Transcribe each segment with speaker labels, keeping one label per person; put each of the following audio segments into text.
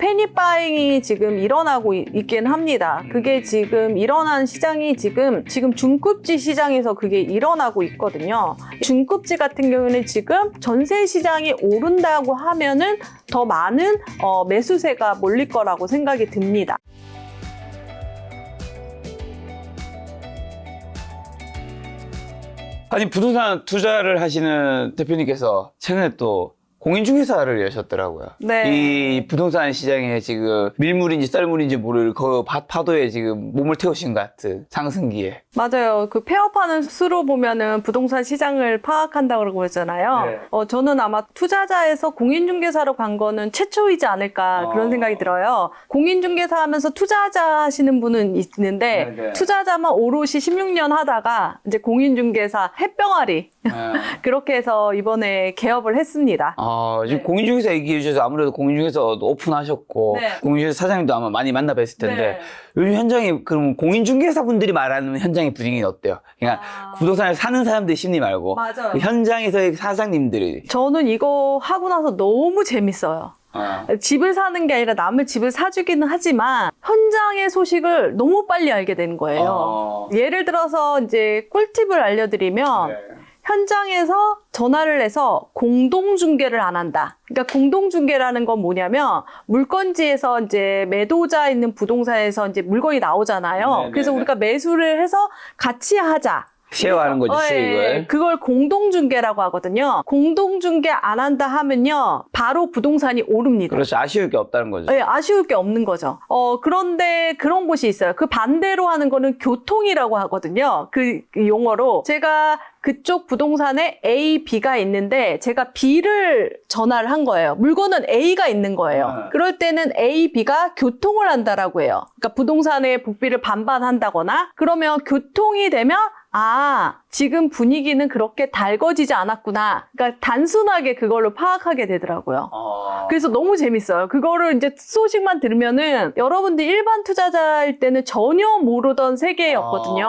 Speaker 1: 패닉바잉이 지금 일어나고 있긴 합니다. 그게 지금 일어난 시장이 지금 중급지 시장에서 그게 일어나고 있거든요. 중급지 같은 경우는 지금 전세 시장이 오른다고 하면은 더 많은 매수세가 몰릴 거라고 생각이 듭니다.
Speaker 2: 아니, 부동산 투자를 하시는 대표님께서 최근에 또 공인중개사를 여셨더라고요.
Speaker 1: 네.
Speaker 2: 이 부동산 시장에 지금 밀물인지 썰물인지 모를 그 파도에 지금 몸을 태우신 것 같은 상승기에.
Speaker 1: 맞아요. 그 폐업하는 수로 보면은 부동산 시장을 파악한다고 그러고 있잖아요.
Speaker 2: 네.
Speaker 1: 저는 아마 투자자에서 공인중개사로 간 거는 최초이지 않을까 그런 생각이 들어요. 공인중개사 하면서 투자자 하시는 분은 있는데
Speaker 2: 네.
Speaker 1: 투자자만 오롯이 16년 하다가 이제 공인중개사 햇병아리 그렇게 해서 이번에 개업을 했습니다.
Speaker 2: 지금 공인중개사 얘기해 주셔서 아무래도 공인중개사도 오픈하셨고
Speaker 1: 네.
Speaker 2: 공인중개사 사장님도 아마 많이 만나 뵀을 텐데
Speaker 1: 네.
Speaker 2: 요즘 현장에 그럼 공인중개사 분들이 말하는 현장의 분위기는 어때요? 그러니까 부동산을 사는 사람들의 심리 말고
Speaker 1: 맞아요.
Speaker 2: 그 현장에서의 사장님들이
Speaker 1: 저는 이거 하고 나서 너무 재밌어요. 집을 사는 게 아니라 남의 집을 사주기는 하지만 현장의 소식을 너무 빨리 알게 되는 거예요. 예를 들어서 이제 꿀팁을 알려드리면 현장에서 전화를 해서 공동중개를 안 한다. 그러니까 공동중개라는 건 뭐냐면 물건지에서 이제 매도자 있는 부동산에서 이제 물건이 나오잖아요.
Speaker 2: 네네.
Speaker 1: 그래서 우리가 매수를 해서 같이 하자.
Speaker 2: 쉐어하는 거죠, 수익을.
Speaker 1: 그걸 공동중개라고 하거든요. 공동중개 안 한다 하면요, 바로 부동산이 오릅니다.
Speaker 2: 그렇죠. 아쉬울 게 없다는 거죠.
Speaker 1: 네, 아쉬울 게 없는 거죠. 그런데 그런 곳이 있어요. 그 반대로 하는 거는 교통이라고 하거든요. 그 용어로. 제가 그쪽 부동산에 A, B가 있는데 제가 B를 전화를 한 거예요. 물건은 A가 있는 거예요. 그럴 때는 A, B가 교통을 한다라고 해요. 그러니까 부동산의 복비를 반반 한다거나 그러면 교통이 되면 지금 분위기는 그렇게 달궈지지 않았구나. 그러니까 단순하게 그걸로 파악하게 되더라고요. 그래서 너무 재밌어요. 그거를 이제 소식만 들으면은 여러분들 일반 투자자일 때는 전혀 모르던 세계였거든요.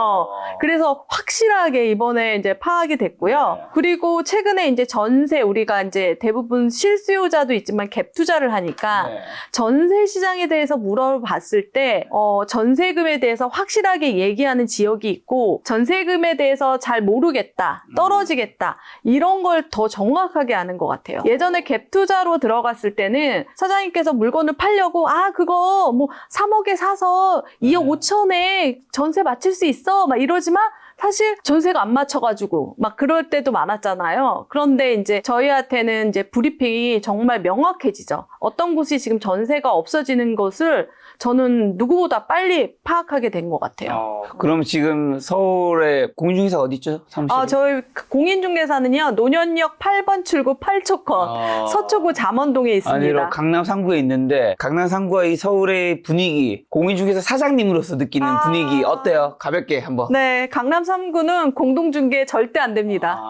Speaker 1: 그래서 확실하게 이번에 이제 파악이 됐고요. 그리고 최근에 이제 전세 우리가 이제 대부분 실수요자도 있지만 갭 투자를 하니까 전세 시장에 대해서 물어봤을 때 전세금에 대해서 확실하게 얘기하는 지역이 있고 전세금에 대해서 잘 모르겠다, 떨어지겠다 이런 걸 더 정확하게 아는 것 같아요. 예전에 갭 투자로 들어갔을 때는 사장님께서 물건을 팔려고 그거 뭐 3억에 사서 2억 5천에 전세 맞출 수 있어 막 이러지만 사실 전세가 안 맞춰가지고 막 그럴 때도 많았잖아요. 그런데 이제 저희한테는 이제 브리핑이 정말 명확해지죠. 어떤 곳이 지금 전세가 없어지는 것을 저는 누구보다 빨리 파악하게 된 것 같아요.
Speaker 2: 그럼 지금 서울에 공인중개사 어디 있죠? 사무실이?
Speaker 1: 저희 공인중개사는요, 노년역 8번 출구 8초컷 서초구 잠원동에 있습니다.
Speaker 2: 아니로 강남 3구에 있는데 강남 3구와 이 서울의 분위기, 공인중개사 사장님으로서 느끼는 분위기 어때요? 가볍게 한번.
Speaker 1: 네, 강남 3구는 공동중개 절대 안 됩니다.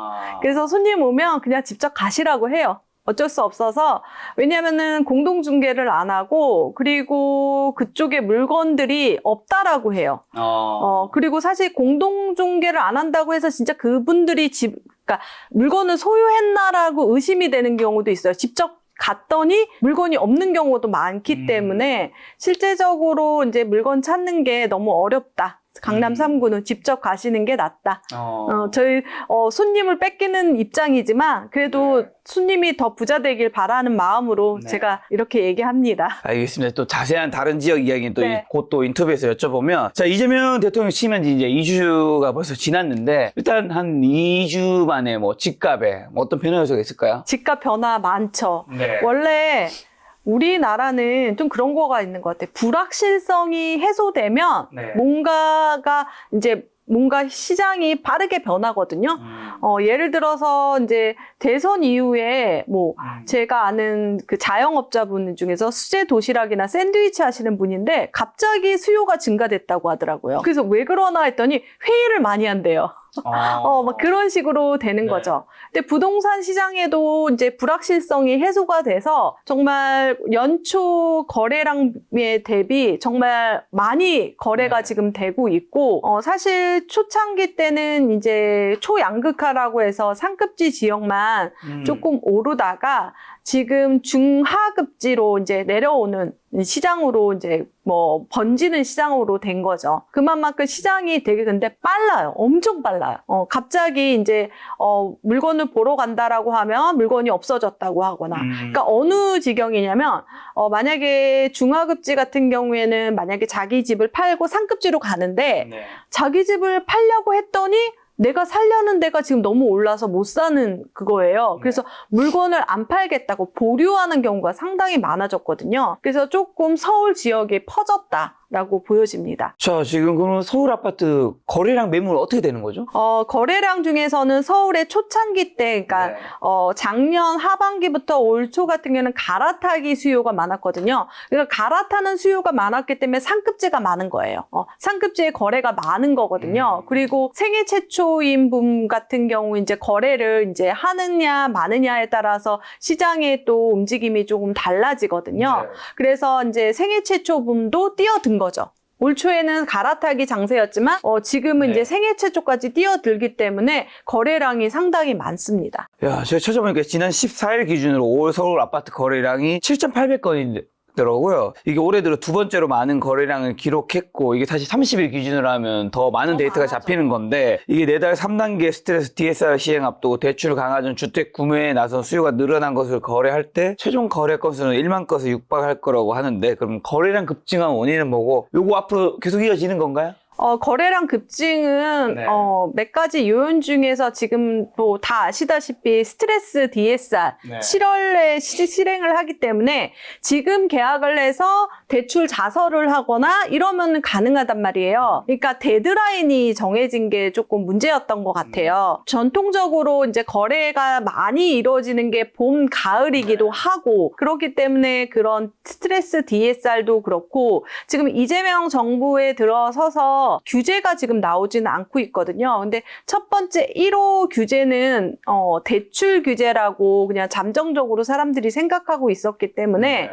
Speaker 1: 그래서 손님 오면 그냥 직접 가시라고 해요. 어쩔 수 없어서. 왜냐면은 공동중개를 안 하고 그리고 그쪽에 물건들이 없다라고 해요. 그리고 사실 공동중개를 안 한다고 해서 진짜 그분들이 그러니까 물건을 소유했나라고 의심이 되는 경우도 있어요. 직접 갔더니 물건이 없는 경우도 많기 때문에 실제적으로 이제 물건 찾는 게 너무 어렵다. 강남 3구는 직접 가시는 게 낫다. 저희 손님을 뺏기는 입장이지만 그래도 손님이 더 부자 되길 바라는 마음으로 제가 이렇게 얘기합니다.
Speaker 2: 알겠습니다. 또 자세한 다른 지역 이야기는 또 곧 또 인터뷰에서 여쭤보면, 자, 이재명 대통령 취임한 지 이제 2주가 벌써 지났는데 일단 한 2주 만에 뭐 집값에 어떤 변화 요소가 있을까요? 집값
Speaker 1: 변화 많죠. 원래 우리나라는 좀 그런 거가 있는 것 같아요. 불확실성이 해소되면 뭔가 시장이 빠르게 변하거든요. 예를 들어서 이제 대선 이후에 제가 아는 그 자영업자분 중에서 수제 도시락이나 샌드위치 하시는 분인데 갑자기 수요가 증가됐다고 하더라고요. 그래서 왜 그러나 했더니 회의를 많이 한대요. 막 그런 식으로 되는 거죠. 근데 부동산 시장에도 이제 불확실성이 해소가 돼서 정말 연초 거래량에 대비 정말 많이 거래가 지금 되고 있고, 사실 초창기 때는 이제 초양극화라고 해서 상급지 지역만 조금 오르다가 지금 중하급지로 이제 내려오는 시장으로 이제 뭐 번지는 시장으로 된 거죠. 그만큼 시장이 되게 근데 빨라요. 엄청 빨라요. 갑자기 이제 물건을 보러 간다라고 하면 물건이 없어졌다고 하거나. 그러니까 어느 지경이냐면 만약에 중하급지 같은 경우에는 만약에 자기 집을 팔고 상급지로 가는데
Speaker 2: 네.
Speaker 1: 자기 집을 팔려고 했더니 내가 살려는 데가 지금 너무 올라서 못 사는 그거예요. 그래서 물건을 안 팔겠다고 보류하는 경우가 상당히 많아졌거든요. 그래서 조금 서울 지역에 퍼졌다라고 보여집니다.
Speaker 2: 자, 지금 그러면 서울 아파트 거래량 매물 어떻게 되는 거죠?
Speaker 1: 거래량 중에서는 서울의 초창기 때, 그러니까
Speaker 2: 네.
Speaker 1: 작년 하반기부터 올 초 같은 경우는 갈아타기 수요가 많았거든요. 그래서 갈아타는 수요가 많았기 때문에 상급지가 많은 거예요. 상급지의 거래가 많은 거거든요. 그리고 생애 최초인 분 같은 경우 이제 거래를 이제 하느냐 마느냐에 따라서 시장의 또 움직임이 조금 달라지거든요.
Speaker 2: 네.
Speaker 1: 그래서 이제 생애 최초 붐도 뛰어든 거죠. 올 초에는 갈아타기 장세였지만 지금은
Speaker 2: 네.
Speaker 1: 이제 생애 최초까지 뛰어들기 때문에 거래량이 상당히 많습니다.
Speaker 2: 야, 제가 찾아보니까 지난 14일 기준으로 올 서울 아파트 거래량이 7,800건인데 더라고요. 이게 올해 들어 두 번째로 많은 거래량을 기록했고, 이게 사실 30일 기준으로 하면 더 많은 데이터가
Speaker 1: 많아져.
Speaker 2: 잡히는 건데, 이게 내달 3단계 스트레스 DSR 시행 앞두고 대출 강화 전 주택 구매에 나선 수요가 늘어난 것을 거래할 때 최종 거래 건수는 1만 건을 육박할 거라고 하는데, 그럼 거래량 급증한 원인은 뭐고, 요거 앞으로 계속 이어지는 건가요?
Speaker 1: 거래량 급증은
Speaker 2: 네.
Speaker 1: 몇 가지 요인 중에서 지금 또 다 아시다시피 스트레스 DSR
Speaker 2: 네.
Speaker 1: 7월에 실행을 하기 때문에 지금 계약을 해서 대출 자설을 하거나 이러면 가능하단 말이에요. 그러니까 데드라인이 정해진 게 조금 문제였던 것 같아요. 전통적으로 이제 거래가 많이 이루어지는 게 봄, 가을이기도 하고 그렇기 때문에 그런 스트레스 DSR도 그렇고 지금 이재명 정부에 들어서서 규제가 지금 나오지는 않고 있거든요. 근데 첫 번째 1호 규제는 대출 규제라고 그냥 잠정적으로 사람들이 생각하고 있었기 때문에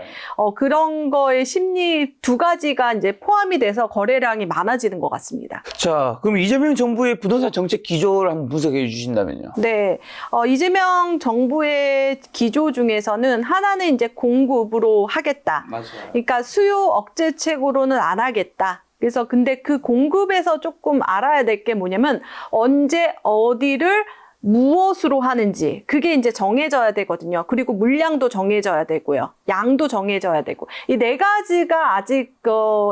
Speaker 1: 그런 거에 심리 두 가지가 이제 포함이 돼서 거래량이 많아지는 것 같습니다.
Speaker 2: 자, 그럼 이재명 정부의 부동산 정책 기조를 한번 분석해 주신다면요.
Speaker 1: 네, 이재명 정부의 기조 중에서는 하나는 이제 공급으로 하겠다.
Speaker 2: 맞아요.
Speaker 1: 그러니까 수요 억제책으로는 안 하겠다. 그래서 근데 그 공급에서 조금 알아야 될 게 뭐냐면 언제 어디를 무엇으로 하는지 그게 이제 정해져야 되거든요. 그리고 물량도 정해져야 되고요. 양도 정해져야 되고 이 네 가지가 아직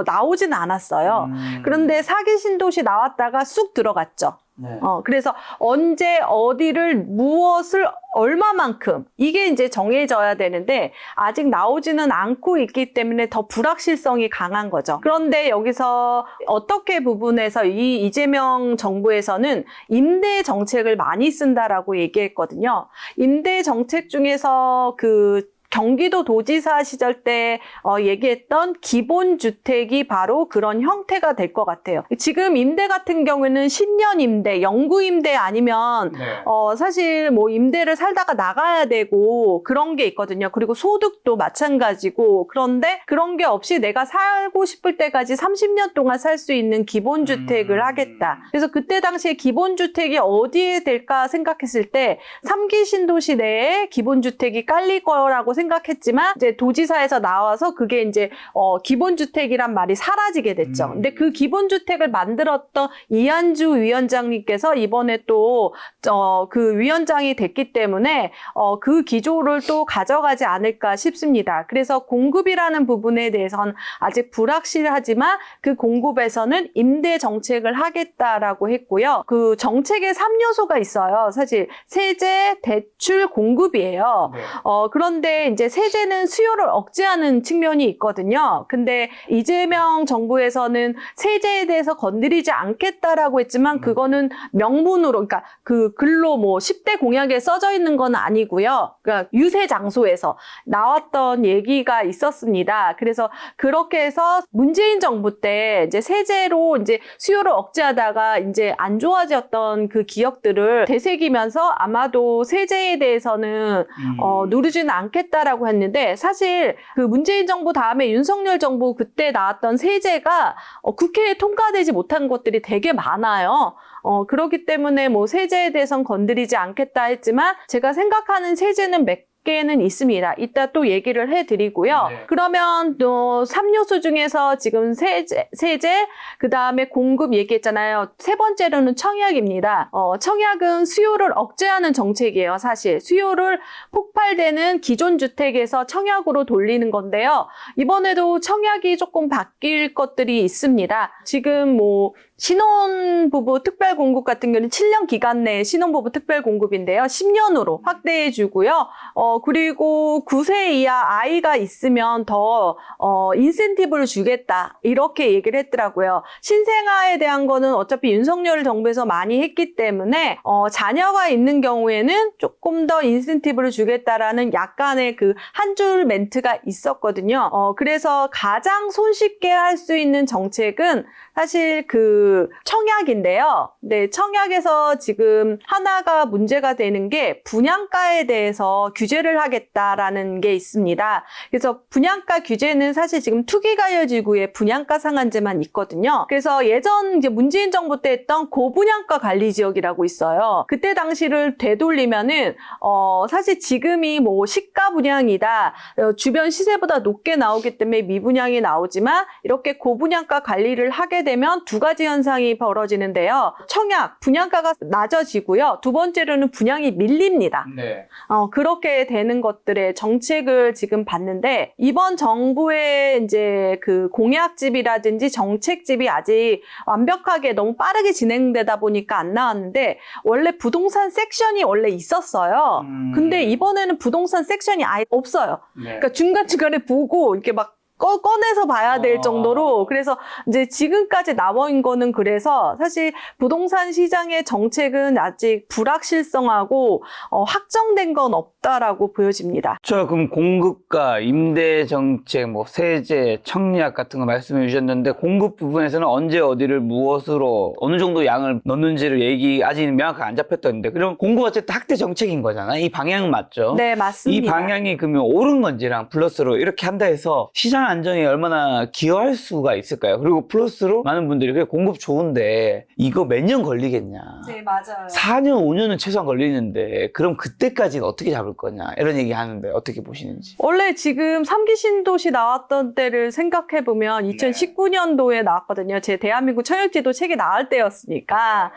Speaker 1: 나오지는 않았어요. 그런데 사기 신도시 나왔다가 쑥 들어갔죠.
Speaker 2: 네.
Speaker 1: 그래서 언제 어디를 무엇을 얼마만큼 이게 이제 정해져야 되는데 아직 나오지는 않고 있기 때문에 더 불확실성이 강한 거죠. 그런데 여기서 어떻게 부분에서 이 이재명 정부에서는 임대 정책을 많이 쓴다라고 얘기했거든요. 임대 정책 중에서 그 경기도 도지사 시절 때 얘기했던 기본주택이 바로 그런 형태가 될 것 같아요. 지금 임대 같은 경우에는 10년 임대, 영구 임대 아니면
Speaker 2: 네.
Speaker 1: 사실 뭐 임대를 살다가 나가야 되고 그런 게 있거든요. 그리고 소득도 마찬가지고 그런데 그런 게 없이 내가 살고 싶을 때까지 30년 동안 살 수 있는 기본주택을 하겠다. 그래서 그때 당시에 기본주택이 어디에 될까 생각했을 때 3기 신도시 내에 기본주택이 깔릴 거라고 생각했지만 이제 도지사에서 나와서 그게 이제 기본주택이란 말이 사라지게 됐죠. 근데 그 기본주택을 만들었던 이한주 위원장님께서 이번에 또 그 위원장이 됐기 때문에 그 기조를 또 가져가지 않을까 싶습니다. 그래서 공급이라는 부분에 대해서는 아직 불확실하지만 그 공급에서는 임대 정책을 하겠다라고 했고요. 그 정책에 3요소가 있어요. 사실 세제, 대출, 공급이에요.
Speaker 2: 네.
Speaker 1: 그런데 이제 세제는 수요를 억제하는 측면이 있거든요. 근데 이재명 정부에서는 세제에 대해서 건드리지 않겠다라고 했지만 그거는 명분으로, 그러니까 그 글로 뭐 10대 공약에 써져 있는 건 아니고요. 그러니까 유세 장소에서 나왔던 얘기가 있었습니다. 그래서 그렇게 해서 문재인 정부 때 이제 세제로 이제 수요를 억제하다가 이제 안 좋아졌던 그 기억들을 되새기면서 아마도 세제에 대해서는 누르지는 않겠다라고 했는데 사실 그 문재인 정부 다음에 윤석열 정부 그때 나왔던 세제가 국회에 통과되지 못한 것들이 되게 많아요. 그렇기 때문에 뭐 세제에 대해서는 건드리지 않겠다 했지만 제가 생각하는 세제는 몇 개는 있습니다. 이따 또 얘기를 해드리고요.
Speaker 2: 네.
Speaker 1: 그러면 또 3요소 중에서 지금 세제, 그 다음에 공급 얘기했잖아요. 세 번째로는 청약입니다. 청약은 수요를 억제하는 정책이에요. 사실 수요를 폭발되는 기존 주택에서 청약으로 돌리는 건데요. 이번에도 청약이 조금 바뀔 것들이 있습니다. 지금 뭐 신혼부부 특별공급 같은 경우는 7년 기간 내에 신혼부부 특별공급인데요. 10년으로 확대해주고요. 그리고 9세 이하 아이가 있으면 더 인센티브를 주겠다. 이렇게 얘기를 했더라고요. 신생아에 대한 거는 어차피 윤석열 정부에서 많이 했기 때문에 자녀가 있는 경우에는 조금 더 인센티브를 주겠다라는 약간의 그 한 줄 멘트가 있었거든요. 그래서 가장 손쉽게 할 수 있는 정책은 사실 그 청약인데요. 네, 청약에서 지금 하나가 문제가 되는 게 분양가에 대해서 규제를 하겠다라는 게 있습니다. 그래서 분양가 규제는 사실 지금 투기가열지구에 분양가 상한제만 있거든요. 그래서 예전 이제 문재인 정부 때 했던 고분양가 관리 지역이라고 있어요. 그때 당시를 되돌리면은 사실 지금이 뭐 시가 분양이다, 주변 시세보다 높게 나오기 때문에 미분양이 나오지만 이렇게 고분양가 관리를 하게 되면 두 가지 현상이 벌어지는데요. 청약, 분양가가 낮아지고요. 두 번째로는 분양이 밀립니다.
Speaker 2: 네.
Speaker 1: 그렇게 되는 것들의 정책을 지금 봤는데 이번 정부의 이제 그 공약집이라든지 정책집이 아직 완벽하게 너무 빠르게 진행되다 보니까 안 나왔는데 원래 부동산 섹션이 원래 있었어요. 근데 이번에는 부동산 섹션이 아예 없어요.
Speaker 2: 네.
Speaker 1: 그러니까 중간중간에 보고 이렇게 막 꺼내서 봐야 될 정도로 그래서 이제 지금까지 나온 거는 그래서 사실 부동산 시장의 정책은 아직 불확실성하고 확정된 건 없다라고 보여집니다.
Speaker 2: 자, 그럼 공급과 임대 정책, 뭐 세제, 청약 같은 거 말씀해 주셨는데 공급 부분에서는 언제 어디를 무엇으로 어느 정도 양을 넣는지를 얘기 아직 명확하게 안 잡혔던데 그럼 공급 어쨌든 확대 정책인 거잖아. 이 방향은 맞죠?
Speaker 1: 네, 맞습니다.
Speaker 2: 이 방향이 그러면 옳은 건지랑 플러스로 이렇게 한다 해서 시장 안정에 얼마나 기여할 수가 있을까요? 그리고 플러스로 많은 분들이 그래 공급 좋은데 이거 몇 년 걸리겠냐?
Speaker 1: 네, 맞아요.
Speaker 2: 4년, 5년은 최소한 걸리는데 그럼 그때까지는 어떻게 잡을 거냐? 이런 얘기 하는데 어떻게 보시는지.
Speaker 1: 원래 지금 3기 신도시 나왔던 때를 생각해보면 2019년도에 나왔거든요. 제 대한민국 청약지도 책이 나올 때였으니까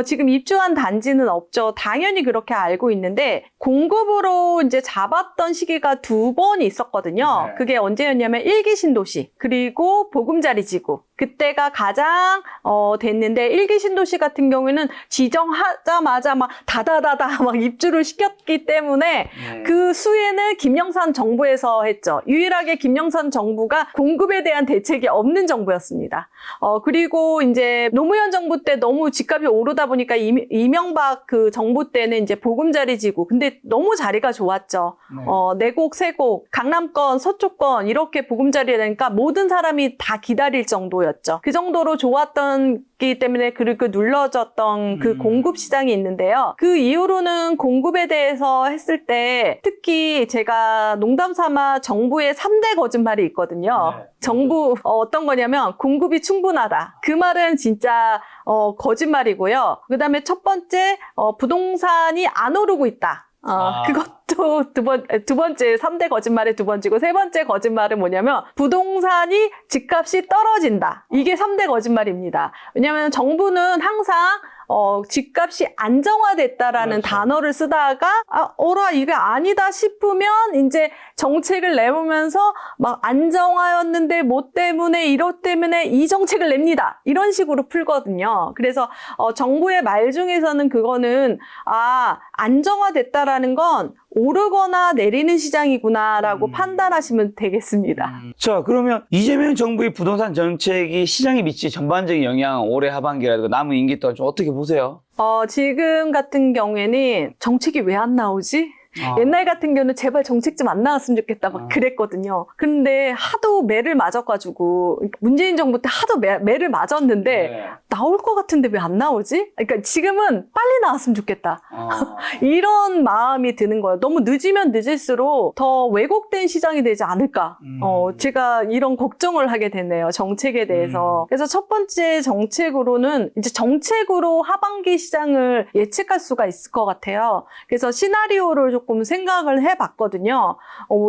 Speaker 1: 지금 입주한 단지는 없죠. 당연히 그렇게 알고 있는데 공급으로 이제 잡았던 시기가 두 번 있었거든요.
Speaker 2: 네.
Speaker 1: 그게 언제였냐면 1기 신도시 그리고 보금자리 지구 그때가 가장 됐는데 1기 신도시 같은 경우에는 지정하자마자 막 다다다다 막 입주를 시켰기 때문에 그 수혜는 김영삼 정부에서 했죠. 유일하게 김영삼 정부가 공급에 대한 대책이 없는 정부였습니다. 그리고 이제 노무현 정부 때 너무 집값이 오르다 보니까 이명박 그 정부 때는 이제 보금자리 지구 근데 너무 자리가 좋았죠. 내곡, 세곡, 강남권, 서초권 이렇게 보금자리가 되니까 모든 사람이 다 기다릴 정도였죠. 그 정도로 좋았기 때문에 그렇게 눌러졌던 그 공급 시장이 있는데요. 그 이후로는 공급에 대해서 했을 때 특히 제가 농담 삼아 정부의 3대 거짓말이 있거든요.
Speaker 2: 네.
Speaker 1: 정부 어떤 거냐면 공급이 충분하다. 그 말은 진짜 거짓말이고요. 그다음에 첫 번째 부동산이 안 오르고 있다. 그것도 두 번째 3대 거짓말의 두 번째고 세 번째 거짓말은 뭐냐면 부동산이 집값이 떨어진다. 이게 3대 거짓말입니다. 왜냐하면 정부는 항상 집값이 안정화됐다라는
Speaker 2: 그렇죠.
Speaker 1: 단어를 쓰다가 이게 아니다 싶으면 이제 정책을 내보면서 막 안정화였는데 뭐 때문에 이것 때문에 이 정책을 냅니다. 이런 식으로 풀거든요. 그래서 정부의 말 중에서는 그거는 안정화됐다라는 건 오르거나 내리는 시장이구나라고 판단하시면 되겠습니다.
Speaker 2: 자, 그러면 이재명 정부의 부동산 정책이 시장에 미칠 전반적인 영향 올해 하반기라든가 남은 임기 동안 좀 어떻게 보세요?
Speaker 1: 지금 같은 경우에는 정책이 왜 안 나오지? 옛날 같은 경우는 제발 정책 좀 안 나왔으면 좋겠다 막 그랬거든요. 근데 하도 매를 맞아가지고 문재인 정부 때 하도 매를 맞았는데 나올 것 같은데 왜 안 나오지? 그러니까 지금은 빨리 나왔으면 좋겠다. 이런 마음이 드는 거예요. 너무 늦으면 늦을수록 더 왜곡된 시장이 되지 않을까. 제가 이런 걱정을 하게 되네요. 정책에 대해서. 그래서 첫 번째 정책으로는 이제 정책으로 하반기 시장을 예측할 수가 있을 것 같아요. 그래서 시나리오를 조금 생각을 해봤거든요.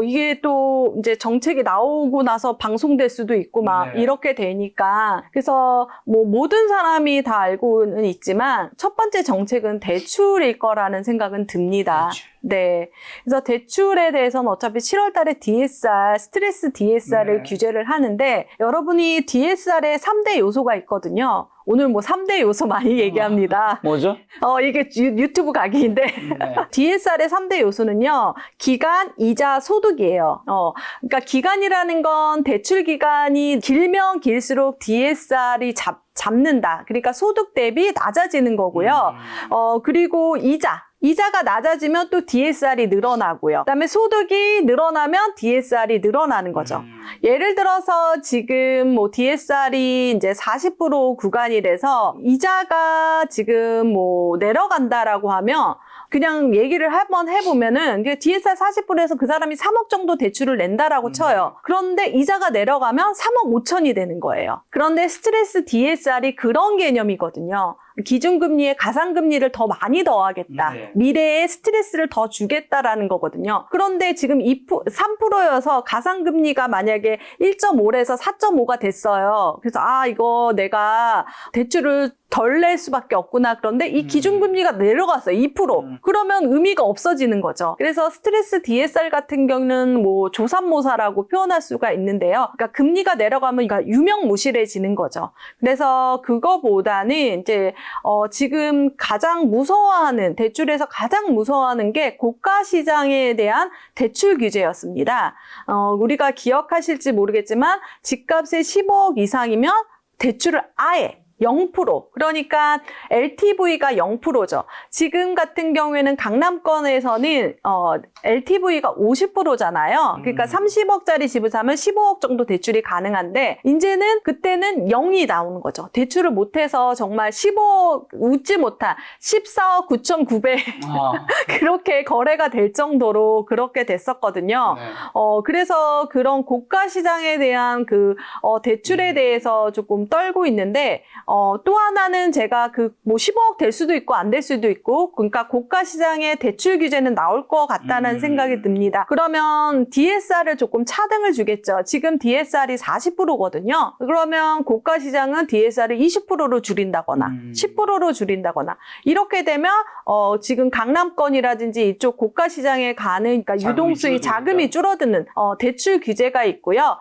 Speaker 1: 이게 또 이제 정책이 나오고 나서 방송될 수도 있고 막
Speaker 2: 네.
Speaker 1: 이렇게 되니까. 그래서 뭐 모든 사람이 다 알고는 있지만 첫 번째 정책은 대출일 거라는 생각은 듭니다.
Speaker 2: 대출.
Speaker 1: 네. 그래서 대출에 대해서는 어차피 7월 달에 DSR, 스트레스 DSR을
Speaker 2: 네.
Speaker 1: 규제를 하는데 여러분이 DSR에 3대 요소가 있거든요. 오늘 뭐 3대 요소 많이 얘기합니다.
Speaker 2: 뭐죠?
Speaker 1: 이게 유튜브 강의인데.
Speaker 2: 네.
Speaker 1: DSR의 3대 요소는요, 기간, 이자, 소득이에요. 그러니까 기간이라는 건 대출 기간이 길면 길수록 DSR이 잡는다. 그러니까 소득 대비 낮아지는 거고요. 그리고 이자가 낮아지면 또 DSR이 늘어나고요. 그다음에 소득이 늘어나면 DSR이 늘어나는 거죠. 예를 들어서 지금 뭐 DSR이 이제 40% 구간이라서 이자가 지금 뭐 내려간다라고 하면 그냥 얘기를 한번 해보면은 DSR 40%에서 그 사람이 3억 정도 대출을 낸다라고 쳐요. 그런데 이자가 내려가면 3억 5천이 되는 거예요. 그런데 스트레스 DSR이 그런 개념이거든요. 기준금리에 가상금리를 더 많이 더하겠다.
Speaker 2: 네.
Speaker 1: 미래에 스트레스를 더 주겠다라는 거거든요. 그런데 지금 3%여서 가상금리가 만약에 1.5에서 4.5가 됐어요. 그래서 이거 내가 대출을 덜 낼 수밖에 없구나. 그런데 이 기준금리가 내려갔어요. 2%. 그러면 의미가 없어지는 거죠. 그래서 스트레스 DSR 같은 경우는 뭐 조삼모사라고 표현할 수가 있는데요. 그러니까 금리가 내려가면 유명무실해지는 거죠. 그래서 그거보다는 이제 지금 가장 무서워하는, 대출에서 가장 무서워하는 게 고가 시장에 대한 대출 규제였습니다. 우리가 기억하실지 모르겠지만 집값의 15억 이상이면 대출을 아예 0%. 그러니까 LTV가 0%죠. 지금 같은 경우에는 강남권에서는 LTV가 50%잖아요. 그러니까 30억짜리 집을 사면 15억 정도 대출이 가능한데 이제는 그때는 0이 나오는 거죠. 대출을 못해서 정말 15억 웃지 못한 14억 9,900 그렇게 거래가 될 정도로 그렇게 됐었거든요.
Speaker 2: 네.
Speaker 1: 그래서 그런 고가 시장에 대한 그 대출에 대해서 조금 떨고 있는데 또 하나는 제가 뭐 15억 될 수도 있고 안 될 수도 있고, 그러니까 고가 시장에 대출 규제는 나올 것 같다는 생각이 듭니다. 그러면 DSR을 조금 차등을 주겠죠. 지금 DSR이 40%거든요. 그러면 고가 시장은 DSR을 20%로 줄인다거나 10%로 줄인다거나 이렇게 되면 지금 강남권이라든지 이쪽 고가 시장에 가는, 그러니까 유동수의 자금이 줄어드는 대출 규제가 있고요.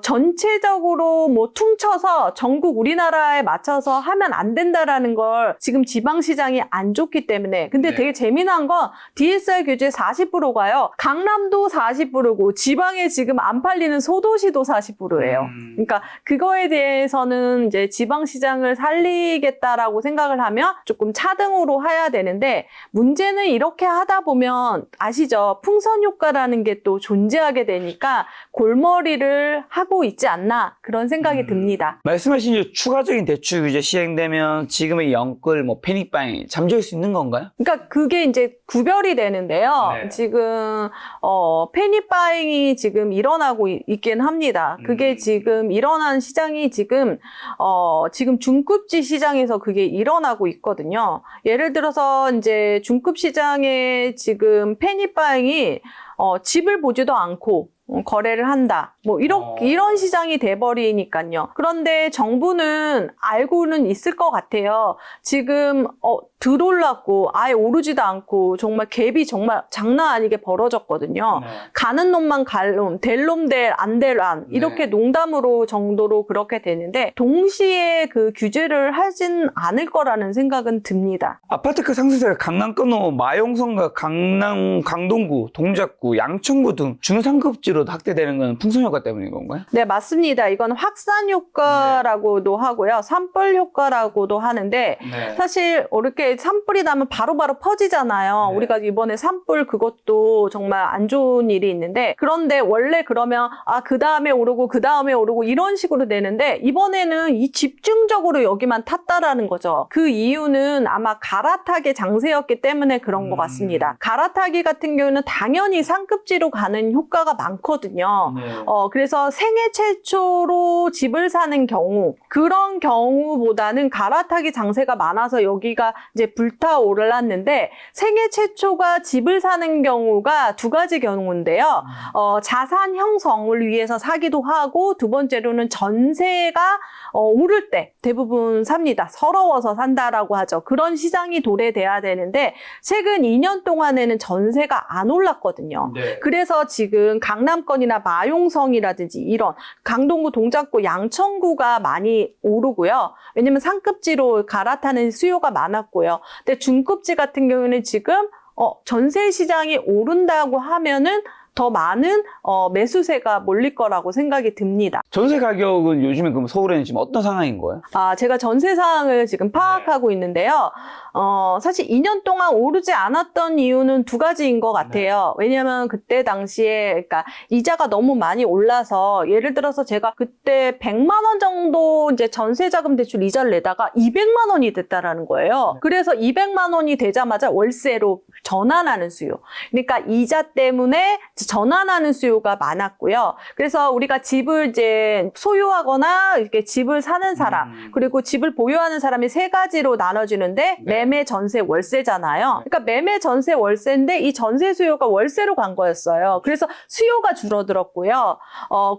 Speaker 1: 전체적으로 뭐 퉁쳐서 전국 우리나라에 맞춰서 하면 안 된다라는 걸 지금 지방시장이 안 좋기 때문에. 근데
Speaker 2: 네.
Speaker 1: 되게 재미난 건 DSR 규제 40%가요. 강남도 40%고 지방에 지금 안 팔리는 소도시도 40%예요. 그러니까 그거에 대해서는 이제 지방시장을 살리겠다라고 생각을 하면 조금 차등으로 해야 되는데, 문제는 이렇게 하다 보면 아시죠? 풍선 효과라는 게 또 존재하게 되니까 골머리를 하고 있지 않나 그런 생각이 듭니다.
Speaker 2: 말씀하신 이 추가적인 대출 규제 시행되면 지금의 영끌, 뭐 패닉바잉 잠재울 수 있는 건가요?
Speaker 1: 그러니까 그게 이제 구별이 되는데요.
Speaker 2: 네.
Speaker 1: 지금 패닉바잉이 지금 일어나고 있긴 합니다. 그게 지금 일어난 시장이 지금 중급지 시장에서 그게 일어나고 있거든요. 예를 들어서 이제 중급 시장에 지금 패닉바잉이 집을 보지도 않고 거래를 한다. 뭐 이런 시장이 돼버리니까요. 그런데 정부는 알고는 있을 것 같아요. 지금 들올랐고 아예 오르지도 않고 정말 갭이 정말 장난 아니게 벌어졌거든요.
Speaker 2: 네.
Speaker 1: 가는 놈만 갈 놈, 될 놈 될, 안 될 안 이렇게 농담으로 정도로 그렇게 되는데 동시에 그 규제를 하진 않을 거라는 생각은 듭니다.
Speaker 2: 아파트가 상승세가 강남권, 마용성과 강남, 강동구, 동작구, 양천구 등 중상급지로 확대되는 건 풍선 효과 때문인 건가요?
Speaker 1: 네, 맞습니다. 이건 확산 효과라고도 하고요. 산불 효과라고도 하는데
Speaker 2: 네.
Speaker 1: 사실 이렇게 산불이 나면 바로바로 퍼지잖아요.
Speaker 2: 네.
Speaker 1: 우리가 이번에 산불 그것도 정말 안 좋은 일이 있는데, 그런데 원래 그러면 그 다음에 오르고 그 다음에 오르고 이런 식으로 되는데 이번에는 이 집중적으로 여기만 탔다라는 거죠. 그 이유는 아마 갈아타기 장세였기 때문에 그런 것 같습니다. 갈아타기 같은 경우는 당연히 상급지로 가는 효과가 많거든요. 많거든요.
Speaker 2: 네.
Speaker 1: 그래서 생애 최초로 집을 사는 경우, 그런 경우보다는 갈아타기 장세가 많아서 여기가 이제 불타오르는데, 생애 최초가 집을 사는 경우가 두 가지 경우인데요. 자산 형성을 위해서 사기도 하고, 두 번째로는 전세가 오를 때 대부분 삽니다. 서러워서 산다라고 하죠. 그런 시장이 도래돼야 되는데, 최근 2년 동안에는 전세가 안 올랐거든요.
Speaker 2: 네.
Speaker 1: 그래서 지금 강남권이나 마용성이라든지 이런 강동구, 동작구, 양천구가 많이 오르고요. 왜냐면 상급지로 갈아타는 수요가 많았고요. 근데 중급지 같은 경우는 지금 전세 시장이 오른다고 하면은 더 많은 매수세가 몰릴 거라고 생각이 듭니다.
Speaker 2: 전세 가격은 요즘에 그럼 서울에는 지금 어떤 상황인 거예요?
Speaker 1: 제가 전세 상황을 지금 파악하고 있는데요. 사실 2년 동안 오르지 않았던 이유는 두 가지인 것 같아요. 왜냐면 그때 당시에, 그러니까 이자가 너무 많이 올라서, 예를 들어서 제가 그때 100만 원 정도 이제 전세자금 대출 이자를 내다가 200만 원이 됐다라는 거예요. 그래서 200만 원이 되자마자 월세로 전환하는 수요. 그러니까 이자 때문에 전환하는 수요가 많았고요. 그래서 우리가 집을 이제 소유하거나 이렇게 집을 사는 사람, 그리고 집을 보유하는 사람이 세 가지로 나눠지는데, 매매, 전세, 월세잖아요. 그러니까 매매, 전세, 월세인데 이 전세 수요가 월세로 간 거였어요. 그래서 수요가 줄어들었고요.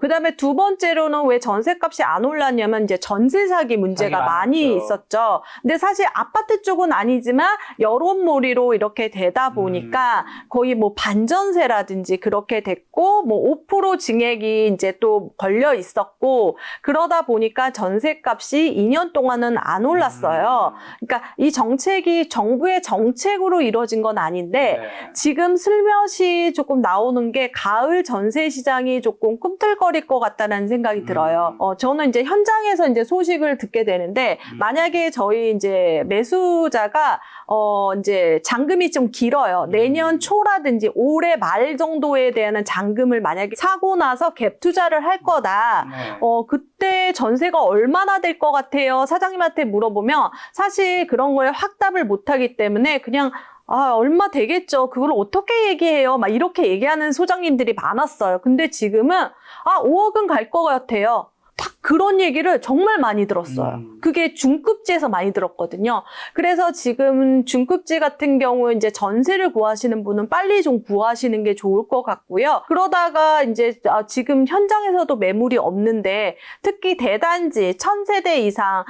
Speaker 1: 그다음에 두 번째로는 왜 전세값이 안 올랐냐면 이제 전세 사기 문제가 많이 있었죠. 근데 사실 아파트 쪽은 아니지만 여론몰이로 이렇게 되다 보니까 거의 뭐 반전세라든지 그렇게 됐고, 뭐 5% 증액이 이제 또 걸려 있었고, 그러다 보니까 전세값이 2년 동안은 안 올랐어요. 그러니까 이 정책이 정부의 정책으로 이루어진 건 아닌데, 지금 슬며시 조금 나오는 게 가을 전세 시장이 조금 꿈틀거릴 것 같다는 생각이 들어요. 저는 이제 현장에서 이제 소식을 듣게 되는데, 만약에 저희 이제 매수자가 이제 잔금이 좀 길어요. 내년 초라든지 올해 말 정도에 대한 잔금을 만약에 사고 나서 갭 투자를 할 거다. 그때 전세가 얼마나 될 것 같아요? 사장님한테 물어보면 사실 그런 거에 확답을 못 하기 때문에 그냥 얼마 되겠죠. 그걸 어떻게 얘기해요? 막 이렇게 얘기하는 소장님들이 많았어요. 근데 지금은 5억은 갈 것 같아요. 딱 그런 얘기를 정말 많이 들었어요. 그게 중급지에서 많이 들었거든요. 그래서 지금 중급지 같은 경우 이제 전세를 구하시는 분은 빨리 좀 구하시는 게 좋을 것 같고요. 그러다가 이제 지금 현장에서도 매물이 없는데, 특히 대단지 1000세대 이상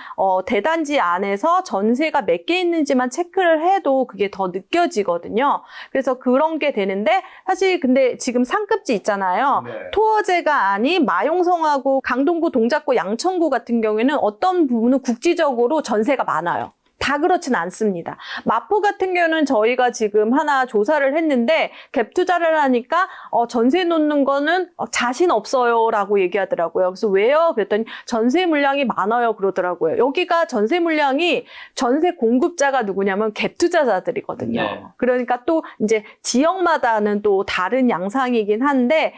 Speaker 1: 대단지 안에서 전세가 몇 개 있는지만 체크를 해도 그게 더 느껴지거든요. 그래서 그런 게 되는데, 사실 근데 지금 상급지 있잖아요. 토어제가 아닌 마용성하고 강동구, 동작구, 양천구 같은 경우에는 어떤 부분은 국지적으로 전세가 많아요. 다 그렇진 않습니다. 마포 같은 경우는 저희가 지금 하나 조사를 했는데, 갭 투자를 하니까 전세 놓는 거는 자신 없어요 라고 얘기하더라고요. 그래서 왜요? 그랬더니 전세 물량이 많아요 그러더라고요. 여기가 전세 물량이 전세 공급자가 누구냐면 갭 투자자들이거든요. 그러니까 또 이제 지역마다는 또 다른 양상이긴 한데,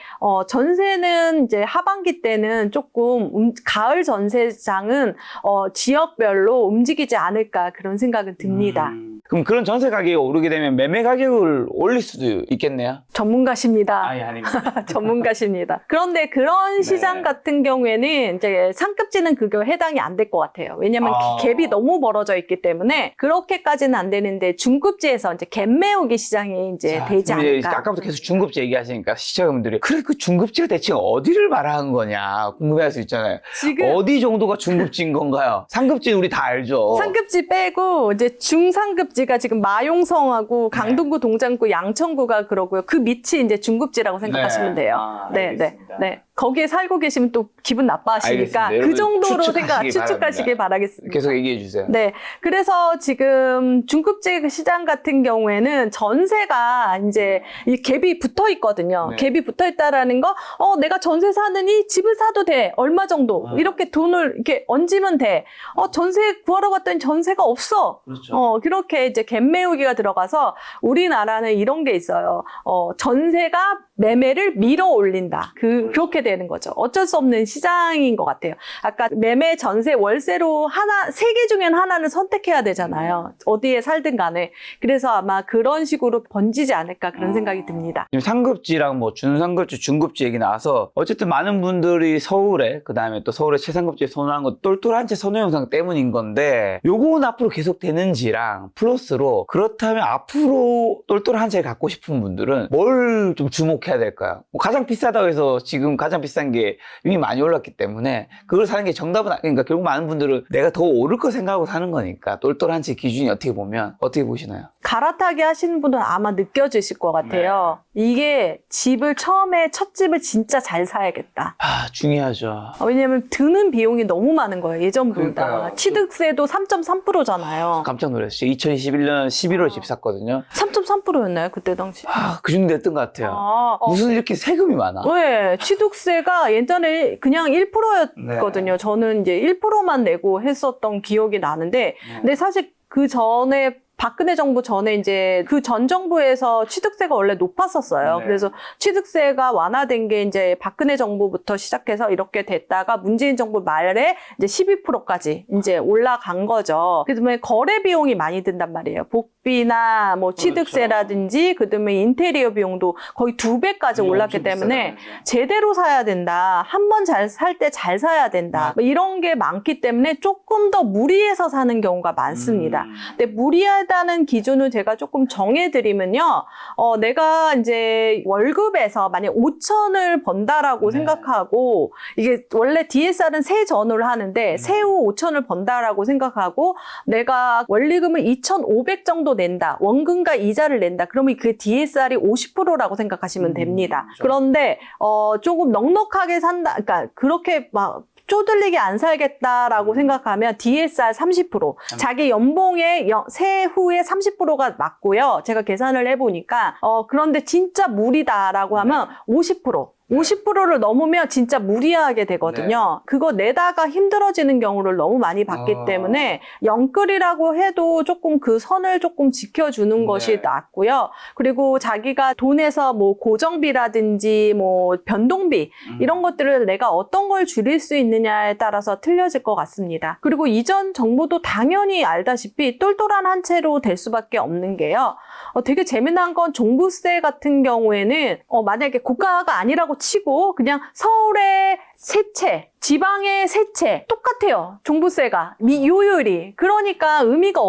Speaker 1: 전세는 이제 하반기 때는 조금 가을 전세장은 지역별로 움직이지 않을까 그런 생각은 듭니다.
Speaker 2: 그럼 그런 전세 가격이 오르게 되면 매매 가격을 올릴 수도 있겠네요?
Speaker 1: 전문가십니다.
Speaker 2: 아닙니다.
Speaker 1: 전문가십니다. 그런데 그런 시장 같은 경우에는 이제 상급지는 그게 해당이 안 될 것 같아요. 왜냐면 갭이 너무 멀어져 있기 때문에 그렇게까지는 안 되는데, 중급지에서 이제 갭 메우기 시장이 이제 되지 않을까.
Speaker 2: 아까부터 계속 중급지 얘기하시니까 시청자분들이 그래 그 중급지가 대체 어디를 말하는 거냐 궁금해할 수 있잖아요.
Speaker 1: 지금
Speaker 2: 어디 정도가 중급지인 건가요? 상급지는 우리 다 알죠.
Speaker 1: 상급지 빼고 이제 중상급지가 지금 마용성하고 강동구, 동작구, 양천구가 그러고요. 그 밑이 이제 중급지라고 생각하시면 돼요. 네. 거기에 살고 계시면 또 기분 나빠하시니까
Speaker 2: 알겠습니다.
Speaker 1: 그 정도로
Speaker 2: 추측하시기
Speaker 1: 추측하시길 바라겠습니다.
Speaker 2: 계속 얘기해 주세요.
Speaker 1: 네. 그래서 지금 중급지 시장 같은 경우에는 전세가 이제 이 갭이 붙어 있거든요. 갭이 붙어 있다라는 거, 내가 전세 사느니 집을 사도 돼. 얼마 정도. 이렇게 돈을 이렇게 얹으면 돼. 전세 구하러 갔더니 전세가 없어.
Speaker 2: 그렇죠.
Speaker 1: 그렇게 이제 갭 메우기가 들어가서 우리나라는 이런 게 있어요. 전세가 매매를 밀어 올린다. 그렇게 되는 거죠. 어쩔 수 없는 시장인 것 같아요. 아까 매매, 전세, 월세로 세 개 중엔 하나를 선택해야 되잖아요. 어디에 살든 간에. 그래서 아마 그런 식으로 번지지 않을까 그런 생각이 듭니다.
Speaker 2: 지금 상급지랑 뭐 준상급지, 중급지 얘기 나와서 어쨌든 많은 분들이 서울에 그다음에 또 서울의 최상급지에 선호한 거 똘똘한 채 선호 영상 때문인 건데 요건 앞으로 계속 되는지랑 플러스로 그렇다면 앞으로 똘똘한 채 갖고 싶은 분들은 뭘 좀 주목해야 될까요? 뭐 가장 비싸다고 해서 지금 가장 비싼 게 이미 많이 올랐기 때문에 그걸 사는 게 정답은 그러니까 결국 많은 분들은 내가 더 오를 거 생각하고 사는 거니까 똘똘한 채 기준이 어떻게 보면 어떻게 보시나요?
Speaker 1: 갈아타기 하시는 분은 아마 느껴지실 것 같아요. 이게 집을 처음에 첫 집을 진짜 잘 사야겠다.
Speaker 2: 아, 중요하죠.
Speaker 1: 왜냐면 드는 비용이 너무 많은 거예요. 예전보다.
Speaker 2: 그러니까요.
Speaker 1: 취득세도 3.3%잖아요.
Speaker 2: 깜짝 놀랐어요. 2021년 11월 집 샀거든요.
Speaker 1: 3.3%였나요? 그때 당시.
Speaker 2: 그 정도 됐던 것 같아요. 무슨 이렇게 세금이 많아?
Speaker 1: 네, 취득세가 예전에 그냥 1%였거든요. 저는 이제 1%만 내고 했었던 기억이 나는데, 근데 사실 그 전에 박근혜 정부 전에 이제 그 전 정부에서 취득세가 원래 높았었어요.
Speaker 2: 네.
Speaker 1: 그래서 취득세가 완화된 게 이제 박근혜 정부부터 시작해서 이렇게 됐다가 문재인 정부 말에 이제 12%까지 이제 올라간 거죠. 그다음에 거래 비용이 많이 든단 말이에요. 복비나 뭐 취득세라든지 그다음에 인테리어 비용도 거의 2배까지 올랐기 때문에 제대로 사야 된다. 한 번 잘 살 때 잘 사야 된다. 뭐 이런 게 많기 때문에 조금 더 무리해서 사는 경우가 많습니다. 근데 무리하다는 기준을 제가 조금 정해드리면요. 내가 이제 월급에서 만약 5천을 번다라고 생각하고, 이게 원래 DSR은 세전으로 하는데, 세후 5천을 번다라고 생각하고, 내가 원리금을 2,500 정도 낸다. 원금과 이자를 낸다. 그러면 그 DSR이 50%라고 생각하시면 됩니다. 그런데, 조금 넉넉하게 산다. 그러니까 그렇게 막, 쪼들리게 안 살겠다라고 생각하면 DSR 30%, 자기 연봉의 세후의 30%가 맞고요. 제가 계산을 해보니까 그런데 진짜 무리다라고 하면 50%. 50%를 넘으면 진짜 무리하게 되거든요. 그거 내다가 힘들어지는 경우를 너무 많이 봤기 때문에 영끌이라고 해도 조금 그 선을 조금 지켜주는 것이 낫고요. 그리고 자기가 돈에서 뭐 고정비라든지 뭐 변동비 이런 것들을 내가 어떤 걸 줄일 수 있느냐에 따라서 틀려질 것 같습니다. 그리고 이전 정부도 당연히 알다시피 똘똘한 한 채로 될 수밖에 없는 게요. 되게 재미난 건 종부세 같은 경우에는 만약에 고가가 아니라고 치고 그냥 서울의 세 채, 지방의 세 채 똑같아요. 종부세가 요율이. 그러니까 의미가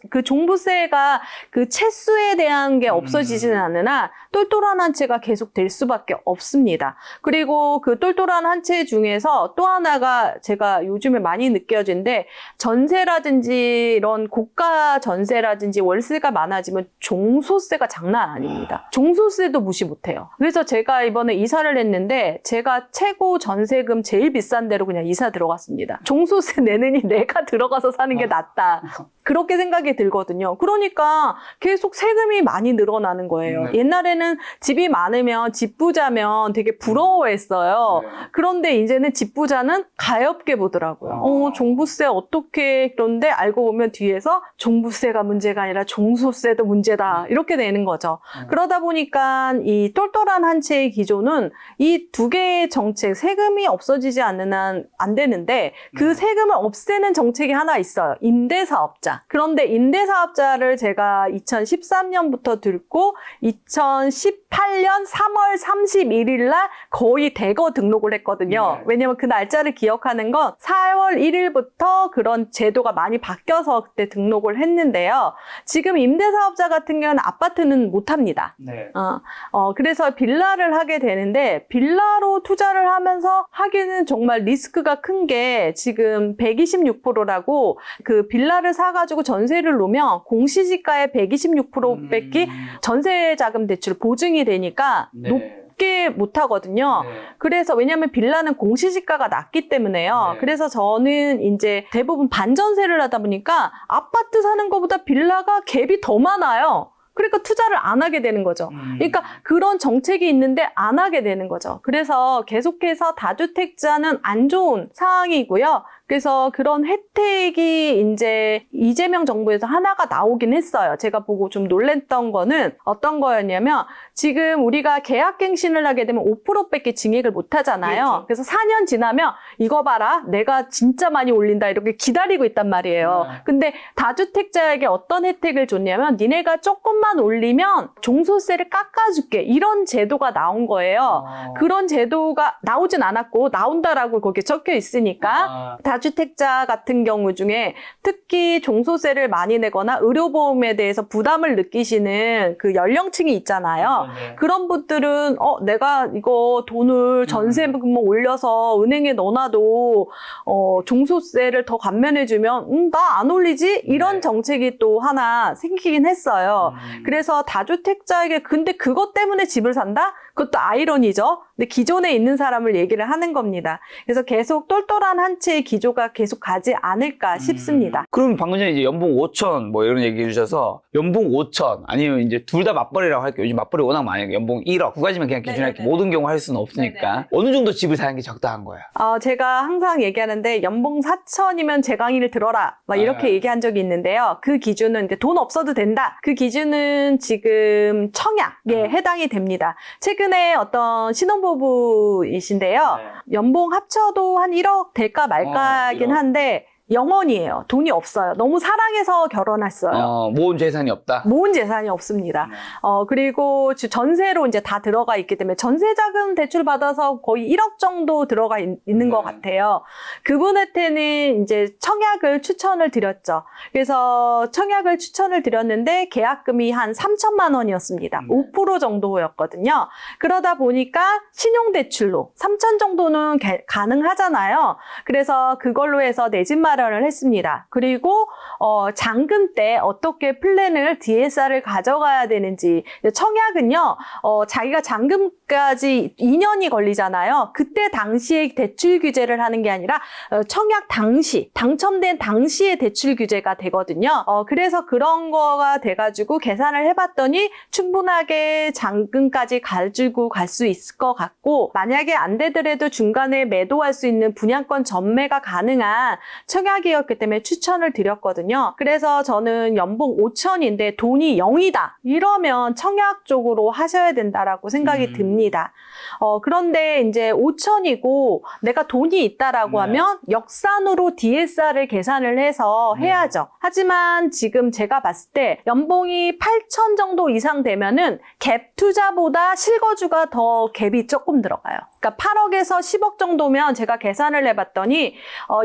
Speaker 1: 그 종부세가 그 채수에 대한 게 없어지지는 않으나 똘똘한 한 채가 계속 될 수밖에 없습니다. 그리고 그 똘똘한 한 채 중에서 또 하나가 제가 요즘에 많이 느껴진데, 전세라든지 이런 고가 전세라든지 월세가 많아지면 종소세가 장난 아닙니다. 종소세도 무시 못해요. 그래서 제가 이번에 이사를 했는데 제가 최고 전세금 제일 비싼 데로 그냥 이사 들어갔습니다. 종소세 내느니 내가 들어가서 사는 게 낫다. 그렇게 생각이 들거든요. 그러니까 계속 세금이 많이 늘어나는 거예요. 옛날에는 집이 많으면 집부자면 되게 부러워했어요. 그런데 이제는 집부자는 가엾게 보더라고요. 종부세 어떻게, 그런데 알고 보면 뒤에서 종부세가 문제가 아니라 종소세도 문제다. 이렇게 되는 거죠. 그러다 보니까 이 똘똘한 한 채의 기조는 이 두 개의 정책, 세금이 없어지지 않는 한 안 되는데 그 세금을 없애는 정책이 하나 있어요. 임대사업자. 그런데 임대사업자를 제가 2013년부터 들고 2018년 3월 31일 날 거의 대거 등록을 했거든요. 왜냐면 그 날짜를 기억하는 건 4월 1일부터 그런 제도가 많이 바뀌어서 그때 등록을 했는데요. 지금 임대사업자 같은 경우는 아파트는 못 합니다. 그래서 빌라를 하게 되는데, 빌라로 투자를 하면서 하기는 정말 리스크가 큰 게 지금 126%라고 그 빌라를 사가지고 전세를 놓으면 공시지가의 126%밖에 전세자금 대출 보증이 되니까 높게 못 하거든요. 그래서 왜냐하면 빌라는 공시지가가 낮기 때문에요. 그래서 저는 이제 대부분 반전세를 하다 보니까 아파트 사는 것보다 빌라가 갭이 더 많아요. 그러니까 투자를 안 하게 되는 거죠. 그러니까 그런 정책이 있는데 안 하게 되는 거죠. 그래서 계속해서 다주택자는 안 좋은 상황이고요. 그래서 그런 혜택이 이제 이재명 정부에서 하나가 나오긴 했어요. 제가 보고 좀 놀랬던 거는 어떤 거였냐면 지금 우리가 계약갱신을 하게 되면 5%밖에 증액을 못 하잖아요.
Speaker 2: 그렇죠.
Speaker 1: 그래서 4년 지나면 이거 봐라, 내가 진짜 많이 올린다 이렇게 기다리고 있단 말이에요. 근데 다주택자에게 어떤 혜택을 줬냐면 니네가 조금만 올리면 종소세를 깎아줄게 이런 제도가 나온 거예요. 그런 제도가 나오진 않았고 나온다라고 거기에 적혀 있으니까 다주택자 같은 경우 중에 특히 종소세를 많이 내거나 의료보험에 대해서 부담을 느끼시는 그 연령층이 있잖아요. 그런 분들은 내가 이거 돈을 전세금 올려서 은행에 넣어놔도 종소세를 더 감면해주면 나 안 올리지? 이런 정책이 또 하나 생기긴 했어요. 그래서 다주택자에게 근데 그것 때문에 집을 산다? 그것도 아이러니죠. 근데 기존에 있는 사람을 얘기를 하는 겁니다. 그래서 계속 똘똘한 한 채의 기조가 계속 가지 않을까 싶습니다.
Speaker 2: 그럼 방금 전에 이제 연봉 5천 뭐 이런 얘기 해주셔서 연봉 5천 아니면 이제 둘 다 맞벌이라고 할게요. 요즘 맞벌이 워낙 많아요. 연봉 1억 두 가지만 그냥 기준할게 모든 경우 할 수는 없으니까 어느 정도 집을 사는 게 적당한 거예요?
Speaker 1: 제가 항상 얘기하는데 연봉 4천이면 제 강의를 들어라 막 이렇게 얘기한 적이 있는데요. 그 기준은 이제 돈 없어도 된다. 그 기준은 지금 청약에 해당이 됩니다. 최근에 어떤 신혼부부이신데요. 연봉 합쳐도 한 1억 될까 말까긴
Speaker 2: 1억.
Speaker 1: 한데 영원이에요. 돈이 없어요. 너무 사랑해서 결혼했어요.
Speaker 2: 모은 재산이 없다?
Speaker 1: 모은 재산이 없습니다. 그리고 전세로 이제 다 들어가 있기 때문에 전세자금 대출 받아서 거의 1억 정도 들어가 있는 것 같아요. 그분한테는 이제 청약을 추천을 드렸죠. 그래서 청약을 추천을 드렸는데 계약금이 한 3천만 원이었습니다. 5% 정도였거든요. 그러다 보니까 신용대출로 3천 정도는 가능하잖아요. 그래서 그걸로 해서 내 집 마련을 했습니다. 그리고 잔금 때 어떻게 플랜을 DSR을 가져가야 되는지 청약은요. 자기가 잔금까지 2년이 걸리잖아요. 그때 당시에 대출 규제를 하는 게 아니라 청약 당시 당첨된 당시에 대출 규제가 되거든요. 그래서 그런 거가 돼가지고 계산을 해봤더니 충분하게 잔금까지 가지고 갈 수 있을 것 같고 만약에 안 되더라도 중간에 매도할 수 있는 분양권 전매가 가능한 청약이었기 때문에 추천을 드렸거든요. 그래서 저는 연봉 5천인데 돈이 0이다. 이러면 청약 쪽으로 하셔야 된다라고 생각이 듭니다. 그런데 이제 5천이고 내가 돈이 있다라고 하면 역산으로 DSR을 계산을 해서 해야죠. 하지만 지금 제가 봤을 때 연봉이 8천 정도 이상 되면은 갭 투자보다 실거주가 더 갭이 조금 들어가요. 그러니까 8억에서 10억 정도면 제가 계산을 해봤더니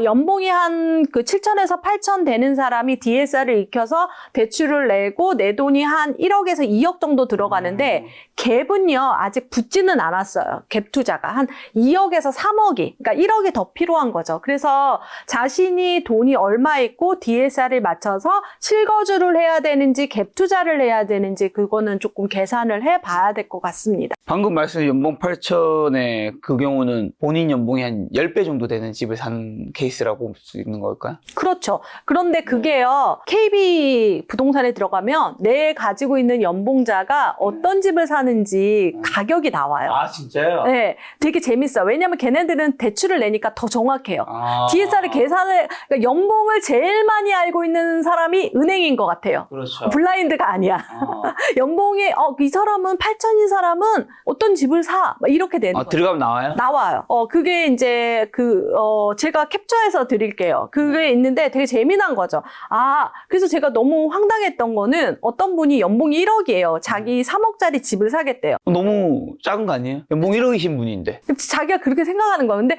Speaker 1: 연봉이 한 그 7천에서 8천 되는 사람이 DSR을 익혀서 대출을 내고 내 돈이 한 1억에서 2억 정도 들어가는데 갭은요 아직 붙지는 않았어요. 갭 투자가 한 2억에서 3억이 그러니까 1억이 더 필요한 거죠. 그래서 자신이 돈이 얼마 있고 DSR을 맞춰서 실거주를 해야 되는지 갭 투자를 해야 되는지 그거는 조금 계산을 해봐야 될 것 같습니다.
Speaker 2: 방금 말씀하신 연봉 8천의 그 경우는 본인 연봉이 한 10배 정도 되는 집을 산 케이스라고 볼 수 있는 걸까요?
Speaker 1: 그렇죠. 그런데 그게요. KB 부동산에 들어가면 내 가지고 있는 연봉자가 어떤 집을 사는지 가격이 나와요.
Speaker 2: 아 진짜요?
Speaker 1: 네, 되게 재밌어요. 왜냐면 걔네들은 대출을 내니까 더 정확해요. DSR을 계산을 그러니까 연봉을 제일 많이 알고 있는 사람이 은행인 것 같아요.
Speaker 2: 그렇죠.
Speaker 1: 블라인드가 아니야. 연봉이 이 사람은 8천인 사람은 어떤 집을 사 막 이렇게 되는 거예요.
Speaker 2: 들어가면 나와요?
Speaker 1: 나와요. 그게 이제 제가 캡처해서 드릴게요. 그게 있는데 되게 재미난 거죠. 그래서 제가 너무 황당했던 거는 어떤 분이 연봉이 1억이에요. 자기 3억짜리 집을 사겠대요.
Speaker 2: 너무 작은 거 아니에요? 연봉 1억이신 분인데.
Speaker 1: 자기가 그렇게 생각하는 거예요. 근데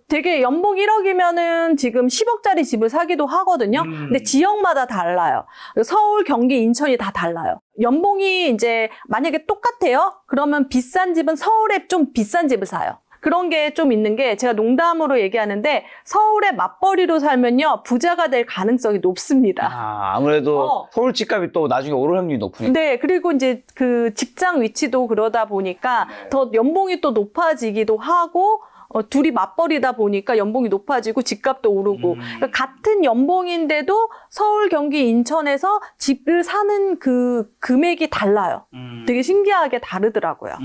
Speaker 1: 되게 연봉 1억이면은 지금 10억짜리 집을 사기도 하거든요. 근데 지역마다 달라요. 서울, 경기, 인천이 다 달라요. 연봉이 이제 만약에 똑같아요? 그러면 비싼 집은 서울에 좀 비싼 집을 사요. 그런 게 좀 있는 게 제가 농담으로 얘기하는데 서울에 맞벌이로 살면요 부자가 될 가능성이 높습니다.
Speaker 2: 아무래도 서울 집값이 또 나중에 오를 확률이 높으니까.
Speaker 1: 네, 그리고 이제 그 직장 위치도 그러다 보니까 더 연봉이 또 높아지기도 하고 둘이 맞벌이다 보니까 연봉이 높아지고 집값도 오르고 그러니까 같은 연봉인데도 서울, 경기, 인천에서 집을 사는 그 금액이 달라요. 되게 신기하게 다르더라고요.